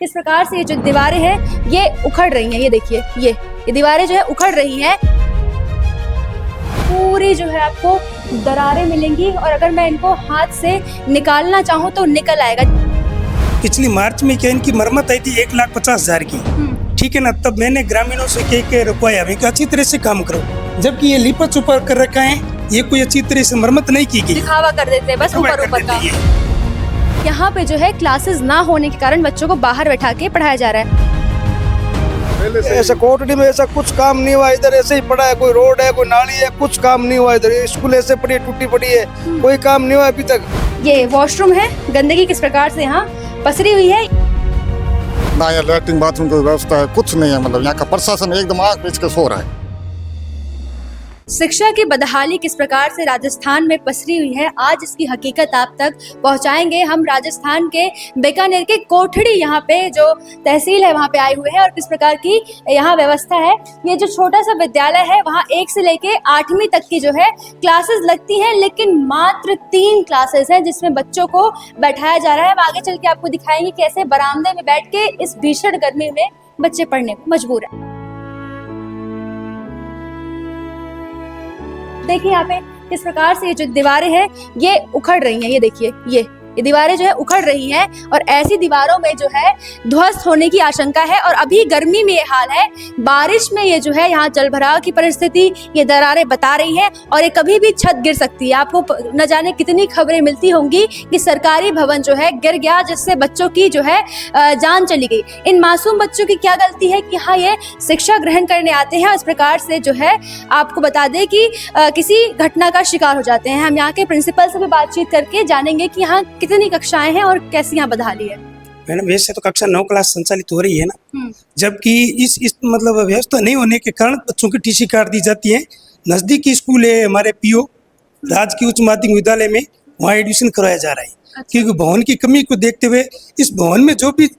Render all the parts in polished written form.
किस प्रकार से ये जो दीवारें हैं ये उखड़ रही हैं। ये देखिए ये दीवारें जो है उखड़ रही हैं, पूरी जो है आपको दरारें मिलेंगी और अगर मैं इनको हाथ से निकालना चाहूँ तो निकल आएगा। पिछली मार्च में क्या इनकी मरम्मत आई थी 1,50,000 की, ठीक है ना। तब मैंने ग्रामीणों से कह के रुकवाया कि अच्छी तरह से काम करो, जबकि ये लिपा छुपा कर रखा है, ये कोई अच्छी तरह से मरम्मत नहीं की गई, दिखावा कर देते हैं बस ऊपर का। यहाँ पे जो है क्लासेस ना होने के कारण बच्चों को बाहर बैठा के पढ़ाया जा रहा है। ऐसा कोटड़ी में ऐसा कुछ काम नहीं हुआ, इधर ऐसे ही पड़ा है, कोई रोड है कोई नाली है, कुछ काम नहीं हुआ। इधर स्कूल ऐसे पड़ी टूटी पड़ी है, कोई काम नहीं हुआ अभी तक। ये वॉशरूम है, गंदगी किस प्रकार से यहाँ पसरी हुई है। ना यहाँ लैट्रिन बाथरूम की व्यवस्था है, कुछ नहीं है। मतलब यहाँ का प्रशासन एकदम आग बेच के सो रहा है। शिक्षा की बदहाली किस प्रकार से राजस्थान में पसरी हुई है, आज इसकी हकीकत आप तक पहुंचाएंगे। हम राजस्थान के बीकानेर के कोठड़ी यहाँ पे जो तहसील है वहाँ पे आए हुए हैं और किस प्रकार की यहाँ व्यवस्था है। ये जो छोटा सा विद्यालय है वहाँ 1 से लेके 8वीं तक की जो है क्लासेस लगती हैं, लेकिन मात्र 3 क्लासेस हैं जिसमें बच्चों को बैठाया जा रहा है। हम आगे चल के आपको दिखाएंगे कैसे बरामदे में बैठ के इस भीषण गर्मी में बच्चे पढ़ने को मजबूर है। देखिए यहाँ पे किस प्रकार से ये जो दीवारें हैं ये उखड़ रही हैं। ये देखिए ये दीवारें जो है उखड़ रही हैं और ऐसी दीवारों में जो है ध्वस्त होने की आशंका है। और अभी गर्मी में ये हाल है, बारिश में ये जो है यहाँ जलभराव की परिस्थिति ये दरारें बता रही हैं और ये कभी भी छत गिर सकती है। आपको न जाने कितनी खबरें मिलती होंगी कि सरकारी भवन जो है गिर गया, जिससे बच्चों की जो है जान चली गई। इन मासूम बच्चों की क्या गलती है कि यहाँ ये शिक्षा ग्रहण करने आते हैं, इस प्रकार से जो है आपको बता दें कि किसी घटना का शिकार हो जाते हैं। हम यहाँ के प्रिंसिपल से भी बातचीत करके जानेंगे कि यहाँ कितनी कक्षाएं हैं और कैसी यहाँ बदहाली है। मैडम वैसे तो कक्षा 9 क्लास संचालित हो रही है ना, जबकि इस मतलब व्यवस्था नहीं होने के कारण बच्चों की टीसी काट दी जाती है। नजदीकी स्कूल है हमारे पीओ राजकीय उच्च माध्यमिक विद्यालय में, वहाँ एडमिशन करवाया जा रहा है। अच्छा। क्योंकि भवन की कमी को देखते हुए इस भवन में जो भी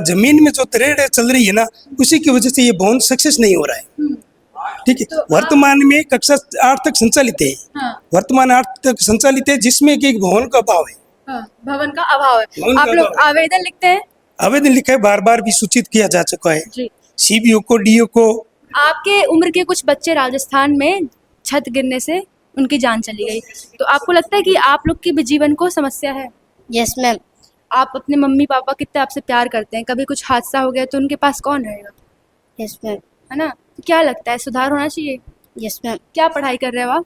जमीन में जो तरेड़ चल रही है ना, उसी की वजह से ये भवन सक्सेस नहीं हो रहा है। ठीक है, तो वर्तमान में कक्षा 8 तक संचालित है। हाँ। वर्तमान 8 तक संचालित है, जिसमें कि एक भवन का अभाव है। हाँ, भवन का अभाव है। आप लोग आवेदन लिखते हैं? आवेदन लिखा है, बार बार भी सूचित किया जा चुका है सीबीओ को, डीओ को। आपके उम्र के कुछ बच्चे राजस्थान में छत गिरने से उनकी जान चली गई, तो आपको लगता है कि आप लोग के भी जीवन को समस्या है? Yes ma'am. आप अपने मम्मी पापा कितने आपसे प्यार करते हैं, कभी कुछ हादसा हो गया तो उनके पास कौन रहेगा? Yes ma'am. है ना, तो क्या लगता है सुधार होना चाहिए? Yes ma'am. क्या पढ़ाई कर रहे हो आप?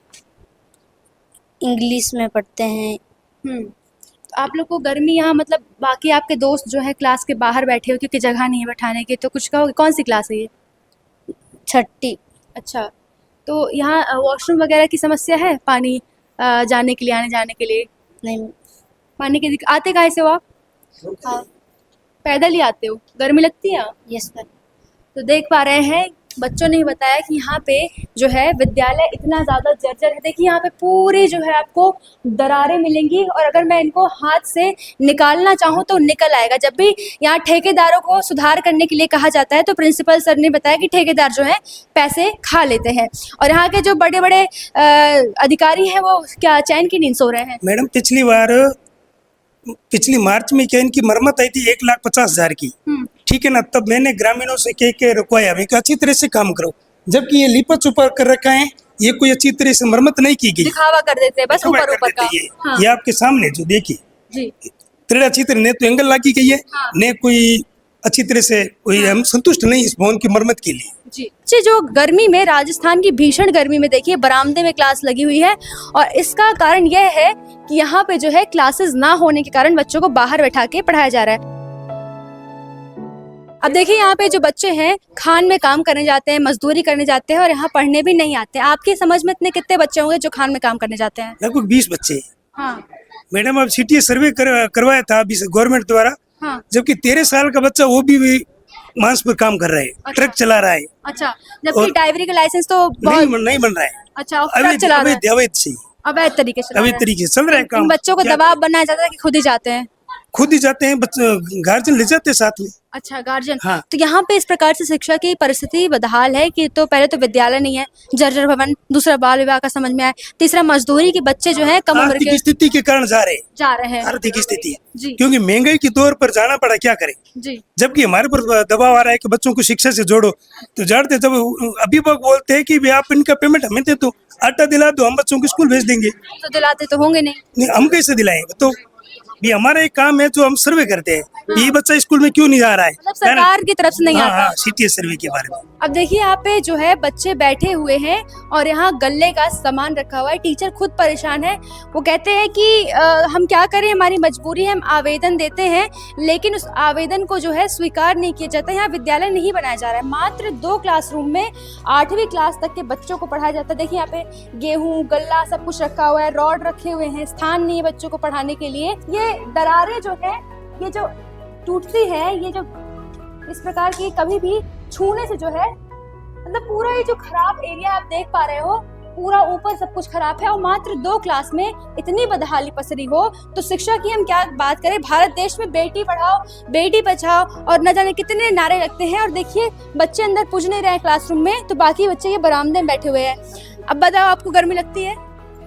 इंग्लिश में पढ़ते हैं। तो आप लोग को गर्मी यहाँ मतलब बाकी आपके दोस्त जो है क्लास के बाहर बैठे हो क्योंकि जगह नहीं है बैठाने की, तो कुछ कहोगे? कौन सी क्लास है ये? 6ठी। अच्छा, तो यहाँ वॉशरूम वगैरह की समस्या है? पानी जाने के लिए, आने जाने के लिए? नहीं। पानी के आते कहाँ से हो आप? हाँ। पैदल ही आते हो? गर्मी लगती है? Yes ma'am. तो देख पा रहे हैं बच्चों ने बताया कि यहाँ पे जो है विद्यालय इतना ज़्यादा जर्जर है। देखिए यहाँ पे पूरी जो है आपको दरारें मिलेंगी और अगर मैं इनको हाथ से निकालना चाहूँ तो निकल आएगा। जब भी यहाँ ठेकेदारों को सुधार करने के लिए कहा जाता है तो प्रिंसिपल सर ने बताया कि ठेकेदार जो है पैसे खा लेते हैं और यहाँ के जो बड़े बड़े अधिकारी हैं वो क्या चैन की नींद सो रहे हैं? मैडम पिछली मार्च में क्या इनकी मरम्मत आई थी 1,50,000 की, ठीक है ना। तब मैंने ग्रामीणों से कह के रुकवाया कि अच्छी तरह से काम करो, जबकि ये लिपा छुपा कर रखा है, ये कोई अच्छी तरह से मरम्मत नहीं की गई, दिखावा कर देते हैं बस ऊपर का। हाँ। ये आपके सामने जो देखिए तरेड़ अच्छी तरह ने तो एंगल लगी गई है, ने कोई अच्छी तरह से कोई हम संतुष्ट नहीं इस भवन की मरम्मत के लिए। जी, जो गर्मी में, राजस्थान की भीषण गर्मी में देखिए बरामदे में क्लास लगी हुई है और इसका कारण यह है कि यहाँ पे जो है क्लासेस ना होने के कारण बच्चों को बाहर बैठा के पढ़ाया जा रहा है। अब देखिए यहाँ पे जो बच्चे हैं खान में काम करने जाते हैं, मजदूरी करने जाते हैं और यहाँ पढ़ने भी नहीं आते। आपकी समझ में इतने कितने बच्चे होंगे जो खान में काम करने जाते हैं? लगभग 20 बच्चे। हाँ। मैडम अब सिटी सर्वे करवाया था गवर्नमेंट द्वारा। हाँ। जबकि 13 साल का बच्चा वो भी मांस पर काम कर रहा है। अच्छा। ट्रक चला रहा है। अच्छा, जबकि ड्राइवरी का लाइसेंस तो नहीं बन रहा है। अच्छा, ट्रक चला रहा है अवैध अवैध तरीके से चल रहा है काम। बच्चों को दबाव बनाया जाता है कि खुद ही जाते हैं? खुद ही जाते हैं, बच्चे गार्जियन ले जाते हैं साथ में। अच्छा, गार्जियन। हाँ। तो यहाँ पे इस प्रकार से शिक्षा की परिस्थिति बदहाल है कि तो पहले तो विद्यालय नहीं है, जर्जर भवन, दूसरा बाल विवाह का समझ में आया, तीसरा मजदूरी के बच्चे जो है कम उम्र के आर्थिक स्थिति के कारण जा रहे हैं, हैं। आर्थिक स्थिति जी क्योंकि महंगाई के दौर पर जाना पड़ा, क्या करें। जी जबकि हमारे पर दबाव आ रहा है कि बच्चों को शिक्षा से जोड़ो, तो जानते जब अभिभावक बोलते हैं कि भाई आप इनका पेमेंट हमें दे दो, आटा दिला दो, हम बच्चों को स्कूल भेज देंगे। तो दिलाते तो होंगे नहीं। नहीं, हम कैसे दिलाएंगे। तो ये हमारा एक काम है जो हम सर्वे करते हैं, ये बच्चा स्कूल में क्यों नहीं जा रहा है, मतलब सरकार की तरफ से नहीं आता। हाँ, सीटीएस सर्वे के बारे में। अब देखिए यहाँ पे जो है बच्चे बैठे हुए हैं और यहाँ गल्ले का सामान रखा हुआ है, टीचर खुद परेशान है। वो कहते हैं कि हम क्या करें, हमारी मजबूरी है, हम आवेदन देते हैं लेकिन उस आवेदन को जो है स्वीकार नहीं किया जाता। यहाँ विद्यालय नहीं बनाया जा रहा है, मात्र 2 क्लासरूम में 8वीं क्लास तक के बच्चों को पढ़ाया जाता है। देखिए यहाँ पे गेहूं गल्ला सब कुछ रखा हुआ है, रॉड रखे हुए हैं, स्थान नहीं है बच्चों को पढ़ाने के लिए। ये दरारें जो है, ये जो टूटती है, ये जो इस प्रकार की कभी भी छूने से जो है, मतलब पूरा ये जो खराब एरिया आप देख पा रहे हो, पूरा ऊपर सब कुछ खराब है। और मात्र 2 क्लास में इतनी बदहाली पसरी हो तो शिक्षा की हम क्या बात करें। भारत देश में बेटी पढ़ाओ बेटी बचाओ और न जाने कितने नारे लगते हैं, और देखिए बच्चे अंदर पूछ नहीं रहे हैं क्लासरूम में, तो बाकी बच्चे ये बरामदे में बैठे हुए हैं। अब बताओ, आपको गर्मी लगती है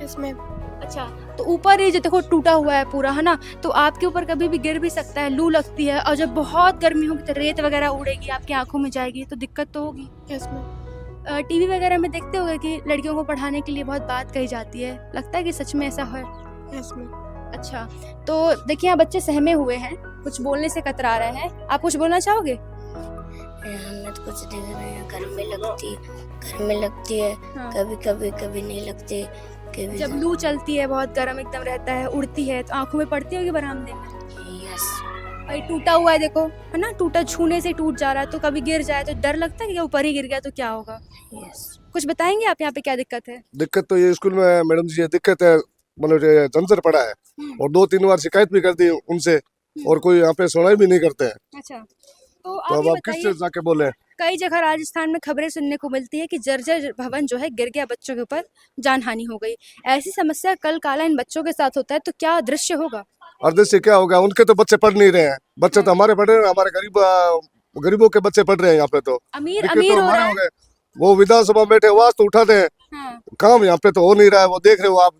इसमें? अच्छा, तो ऊपर ये जो देखो टूटा हुआ है पूरा, है ना, तो आपके ऊपर कभी भी गिर भी सकता है, लू लगती है, और जब बहुत गर्मी होगी तो रेत वगैरह उड़ेगी, आपकी आंखों में जाएगी, तो दिक्कत तो होगी। इसमें टीवी वगैरह में देखते होंगे कि लड़कियों को पढ़ाने के लिए बहुत बात कही जाती है, लगता है कि सच में ऐसा है इसमें? अच्छा, तो देखिए यहाँ बच्चे सहमे हुए हैं, कुछ बोलने से कतरा रहे हैं। आप कुछ बोलना चाहोगे? हमें तो कुछ देख रहे हैं, घर में लगती है। हाँ। कभी नहीं लगती। कभी जब लू चलती है, बहुत गर्म एकदम रहता है, उड़ती है, तो आंखों में पड़ती होगी बरामदे में। यस। और ये टूटा हुआ है, देखो, है ना, टूटा, छूने से टूट जा रहा है, तो कभी गिर जाए तो डर लगता है कि ऊपर ही गिर गया तो क्या होगा। यस। कुछ बताएंगे आप यहाँ पे क्या दिक्कत है? दिक्कत तो ये स्कूल में मैडम जी, ये दिक्कत है, मतलब ये जंजर पड़ा है और 2-3 बार शिकायत भी कर दी उनसे और कोई यहाँ पे सुनाई भी नहीं करते हैं। अच्छा, तो तो आप अब ये आप किससे बताइए, जाके बोले? कई जगह राजस्थान में खबरें सुनने को मिलती है कि जर्जर भवन जो है गिर गया, बच्चों के ऊपर जान हानि हो गई। ऐसी समस्या कल काला इन बच्चों के साथ होता है तो क्या दृश्य होगा? अर्धे से क्या होगा, उनके तो बच्चे पढ़ नहीं रहे हैं, बच्चे तो हमारे पढ़ रहे हैं, हमारे गरीबों के बच्चे पढ़ रहे हैं यहाँ पे। तो अमीर दिक्कत अमीर तो हो हमारे रहा हो है। गए, वो विधानसभा में बैठे आवाज तो उठाते हैं, हाँ। काम यहाँ पे तो हो नहीं रहा है, वो देख रहे हो, आप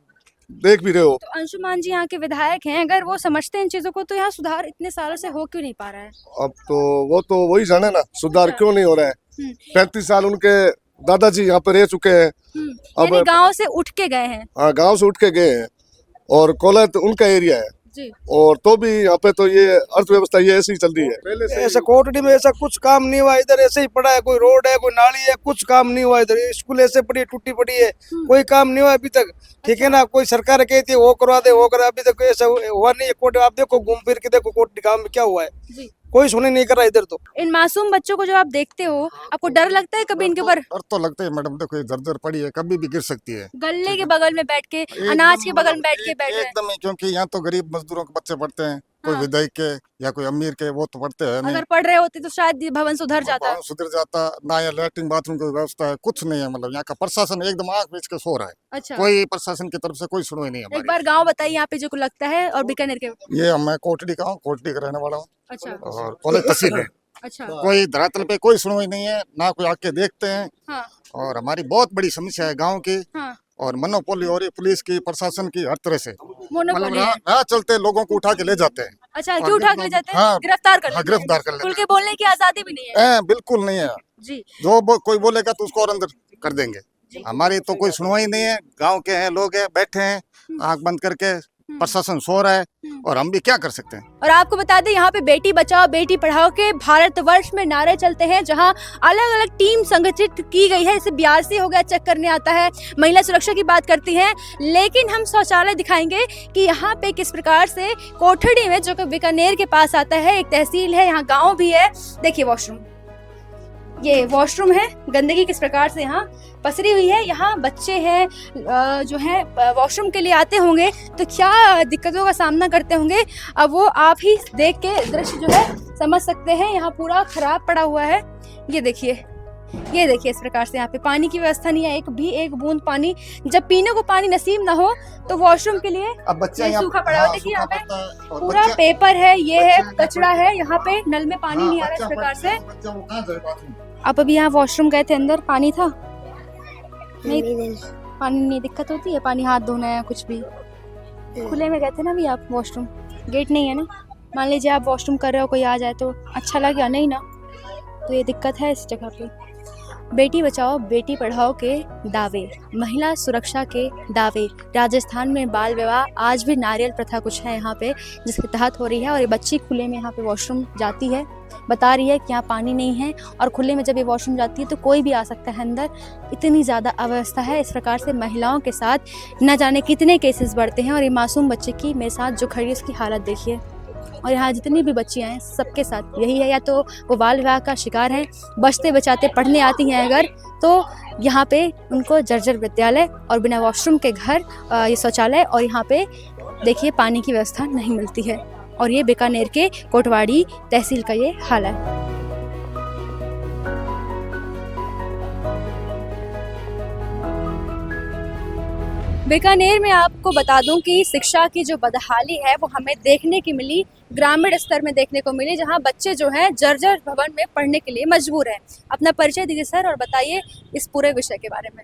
देख भी रहे हो। तो अंशुमान जी यहाँ के विधायक हैं, अगर वो समझते हैं इन चीजों को तो यहाँ सुधार इतने सालों से हो क्यों नहीं पा रहा है? अब तो वो तो वही जाने ना, सुधार क्यों नहीं हो रहा है। 35 साल उनके दादाजी यहाँ पे रह चुके हैं। अब यानी गांव से उठ के गए हैं। हाँ, गांव से उठ के गए हैं और कोलत उनका एरिया है जी। और तो भी यहाँ पे तो ये अर्थव्यवस्था ये ऐसी ही चल रही है। पहले से ऐसा कोटड़ी में ऐसा कुछ काम नहीं हुआ, इधर ऐसे ही पड़ा है, कोई रोड है, कोई नाली है, कुछ काम नहीं हुआ इधर। स्कूल ऐसे पड़ी टूटी पड़ी है, कोई काम नहीं हुआ अभी तक। ठीक है ना, कोई सरकार कहती है वो करवा दे वो करा, अभी तक ऐसा हुआ नहीं है। कोट आप देखो, घूम फिर के देखो कोटड़ी काम में क्या हुआ है, जी। कोई सुने नहीं कर रहा इधर। तो इन मासूम बच्चों को जब आप देखते हो, आपको डर लगता है कभी इनके ऊपर? डर तो लगता है मैडम, देखो ये जर्जर पड़ी है, कभी भी गिर सकती है। गले के बगल में बैठ के, अनाज के बगल में बैठ रहे हैं। एकदम ही, क्योंकि यहाँ तो गरीब मजदूरों के बच्चे पढ़ते हैं, कोई हाँ। विधायक के या कोई अमीर के, वो तो पढ़ते हैं नहीं। अगर पढ़ रहे होते तो शायद ये भवन सुधर जाता। भवन सुधर जाता ना, यहाँ लैट्रिन बाथरूम की व्यवस्था है, कुछ नहीं है। मतलब यहाँ का प्रशासन एकदम आंख बीच के सो रहा है, अच्छा, कोई प्रशासन की तरफ से कोई सुनवाई नहीं है एक हमारी। बार गांव बताइए यहाँ पे जो को लगता है, और बीकानेर के। ये मैं कोटड़ी का हूँ, कोटड़ी का रहने वाला हूँ अच्छा और कॉलेज तहसील है। अच्छा। कोई धरातल पे कोई सुनवाई नहीं है, ना कोई आके देखते हैं। हाँ और हमारी बहुत बड़ी समस्या है गांव की, हाँ, और मनोपोली हो रही पुलिस की, प्रशासन की, हर तरह से। मतलब मोनोपोली है। राह चलते लोगों को उठा के ले जाते हैं। अच्छा, क्यों उठा के ले जाते हैं? हाँ, गिरफ्तार कर हाँ, लेते हैं। गिरफ्तार कर लेते खुल के बोलने की आजादी भी नहीं है। बिल्कुल नहीं है। जी। जो कोई बोलेगा तो उसको और अंदर कर देंगे। हमारी तो कोई सुनवाई नहीं है। गांव के हैं लोग हैं, बैठे हैं आंख बंद करके, प्रशासन सो रहा है और हम भी क्या कर सकते हैं। और आपको बता दें, यहाँ पे बेटी बचाओ बेटी पढ़ाओ के भारतवर्ष में नारे चलते हैं, जहाँ अलग अलग टीम संगठित की गई है। इसे BRC हो गया, चेक करने आता है, महिला सुरक्षा की बात करती हैं। लेकिन हम शौचालय दिखाएंगे कि यहाँ पे किस प्रकार से कोठड़ी में, जो कि बीकानेर के पास आता है, एक तहसील है, यहाँ गाँव भी है। देखिए वॉशरूम, ये वॉशरूम है, गंदगी किस प्रकार से यहाँ पसरी हुई है। यहाँ बच्चे हैं जो है वॉशरूम के लिए आते होंगे तो क्या दिक्कतों का सामना करते होंगे, अब वो आप ही देख के दृश्य जो है समझ सकते हैं। यहाँ पूरा खराब पड़ा हुआ है, ये देखिए ये देखिए इस प्रकार से यहाँ पे पानी की व्यवस्था नहीं है, एक बूंद पानी। जब पीने को पानी नसीब ना हो तो वॉशरूम के लिए अब बच्चा ये यहाँ सूखा पड़ा है। हाँ, देखिए सूखा यहाँ पे पड़ता है और पूरा बच्चा- पेपर है, ये है बच्चा कचरा है, यहाँ पे नल में पानी हाँ, नहीं आ रहा है इस बच्चा प्रकार से। बच्चा वो कहाँ जाए बाथरूम? आप अभी यहाँ वॉशरूम गए थे, अंदर पानी था? नहीं, नहीं पानी नहीं दिक्कत होती है, पानी हाथ धोना है कुछ भी। खुले में गए थे ना अभी आप वॉशरूम, गेट नहीं है ना। मान लीजिए आप वॉशरूम कर रहे हो, कोई आ जाए तो अच्छा लगेगा नहीं ना, तो ये दिक्कत है इस जगह पे। बेटी बचाओ बेटी पढ़ाओ के दावे, महिला सुरक्षा के दावे। राजस्थान में बाल विवाह, आज भी नारियल प्रथा कुछ है यहाँ पे जिसके तहत हो रही है। और ये बच्ची खुले में यहाँ पे वॉशरूम जाती है, बता रही है कि यहाँ पानी नहीं है, और खुले में जब ये वॉशरूम जाती है तो कोई भी आ सकता है अंदर। इतनी ज़्यादा अव्यवस्था है। इस प्रकार से महिलाओं के साथ न जाने कितने केसेस बढ़ते हैं। और ये मासूम बच्चे की मेरे साथ जो खड़ी है उसकी हालत देखिए। और यहाँ जितनी भी बच्चियाँ हैं सबके साथ यही है, या तो वो बाल विवाह का शिकार हैं, बचते बचाते पढ़ने आती हैं अगर, तो यहाँ पे उनको जर्जर विद्यालय और बिना वॉशरूम के घर, ये शौचालय, और यहाँ पे देखिए पानी की व्यवस्था नहीं मिलती है। और ये बीकानेर के कोटवाड़ी तहसील का ये हाल है। बीकानेर में आपको बता दूं कि शिक्षा की जो बदहाली है वो हमें देखने की मिली, ग्रामीण स्तर में देखने को मिली, जहां बच्चे जो हैं जर्जर भवन में पढ़ने के लिए मजबूर हैं। अपना परिचय दीजिए सर और बताइए इस पूरे विषय के बारे में।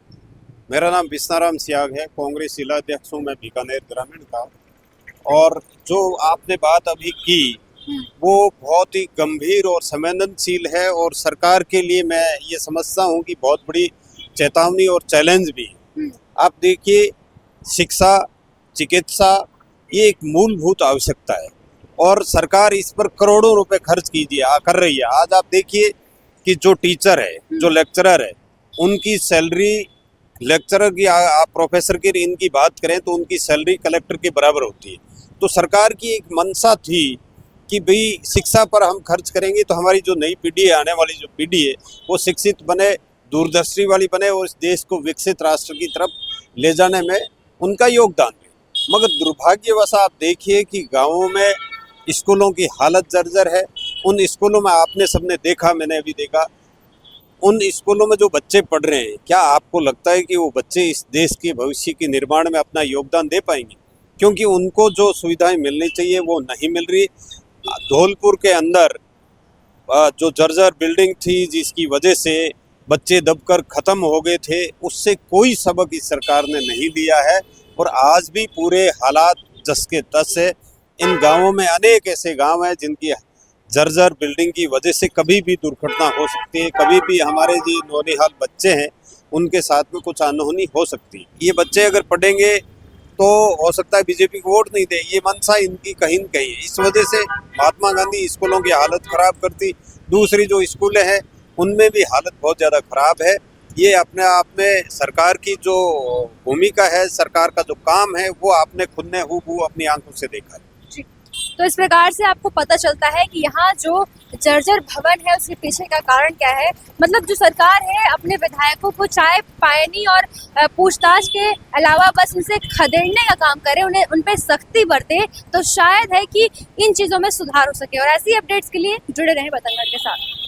मेरा नाम बिस्नाराम सियाग है, कांग्रेस जिला अध्यक्ष हूँ मैं बीकानेर ग्रामीण का। और जो आपने बात अभी की वो बहुत ही गंभीर और संवेदनशील है, और सरकार के लिए मैं ये समझता हूँ कि बहुत बड़ी चेतावनी और चैलेंज भी है। आप देखिए, शिक्षा, चिकित्सा ये एक मूलभूत आवश्यकता है, और सरकार इस पर करोड़ों रुपए खर्च कर रही है। आज आप देखिए कि जो टीचर है, जो लेक्चरर है, उनकी सैलरी, लेक्चरर की आप प्रोफेसर की इनकी बात करें तो उनकी सैलरी कलेक्टर के बराबर होती है। तो सरकार की एक मंशा थी कि भाई शिक्षा पर हम खर्च करेंगे तो हमारी जो नई पीढ़ी है, आने वाली जो पीढ़ी है, वो शिक्षित बने, दूरदर्शी वाली बने, और इस देश को विकसित राष्ट्र की तरफ ले जाने में उनका योगदान है। मगर दुर्भाग्यवश आप देखिए कि गाँवों में स्कूलों की हालत जर्जर है। उन स्कूलों में आपने सबने देखा, मैंने भी देखा, उन स्कूलों में जो बच्चे पढ़ रहे हैं, क्या आपको लगता है कि वो बच्चे इस देश के भविष्य के निर्माण में अपना योगदान दे पाएंगे? क्योंकि उनको जो सुविधाएं मिलनी चाहिए वो नहीं मिल रही। धौलपुर के अंदर जो जर्जर बिल्डिंग थी जिसकी वजह से बच्चे दबकर ख़त्म हो गए थे, उससे कोई सबक इस सरकार ने नहीं लिया है, और आज भी पूरे हालात जस के तस है। इन गांवों में अनेक ऐसे गांव हैं जिनकी जर्जर बिल्डिंग की वजह से कभी भी दुर्घटना हो सकती है, कभी भी हमारे जो नौनिहाल बच्चे हैं उनके साथ में कुछ अनहोनी हो सकती है। ये बच्चे अगर पढ़ेंगे तो हो सकता है बीजेपी को वोट नहीं दे, ये मंशा इनकी कहीं न कहीं है। इस वजह से महात्मा गांधी स्कूलों की हालत ख़राब करती, दूसरी जो स्कूलें हैं उनमें भी हालत बहुत ज़्यादा ख़राब है। ये अपने आप में सरकार की जो भूमिका है, सरकार का जो काम है, वो आपने खुद ने हूबहू अपनी आंखों से देखा है। तो इस प्रकार से आपको पता चलता है कि यहाँ जो जर्जर भवन है उसके पीछे का कारण क्या है। मतलब जो सरकार है अपने विधायकों को चाय पानी और पूछताछ के अलावा बस उनसे खदेड़ने का काम करे, उन्हें उन पे सख्ती बरते, तो शायद है कि इन चीज़ों में सुधार हो सके। और ऐसी अपडेट्स के लिए जुड़े रहें बतंगड़ के साथ।